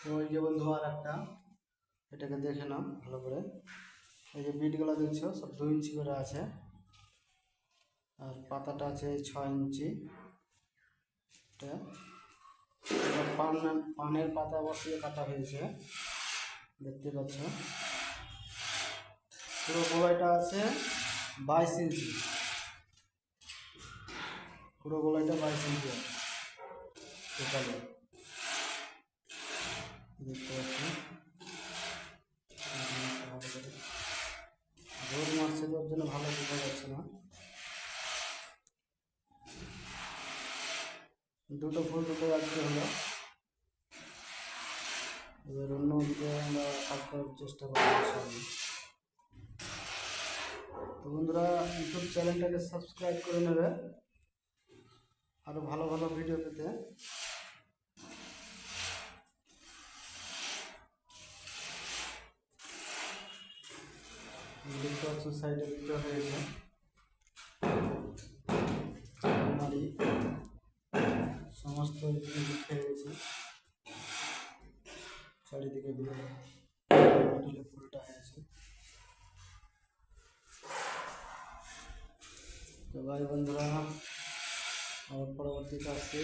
ওই যে বন্ধু আর একটা, এটাকে দেখে নাও ভালো করে। এই যে বিটগুলো দেখছো সব 2 ইঞ্চি করে আছে, আর পাতাটা আছে 6 ইঞ্চি। এটা পানের পাতা বসিয়ে কাটা হয়েছে, দেখতে পাচ্ছ। পুরো গোলাইটা আছে 22 ইঞ্চি, পুরো গোলাইটা 22 ইঞ্চি আছে টোটালি, দেখতে পাচ্ছি। রোদ মারছে তোর জন্য ভালো বোঝা যাচ্ছে না। দুটো ফুল দুটো আজকে হলো। এবার অন্য দিকে আমরা কাজ করার চেষ্টা করবো সামনে। তো বন্ধুরা, ইউটিউব চ্যানেলটাকে সাবস্ক্রাইব করে নেবে আরো ভালো ভালো ভিডিও পেতে। দেখতে পাচ্ছ সাইডে দিতে হয়েছে আলমারি, সমস্ত লিখে গেছে চারিদিকে মিডলে ফুলটা হয়েছে। তো ভাই বন্ধুরা, আমার পরবর্তীতে আসছে।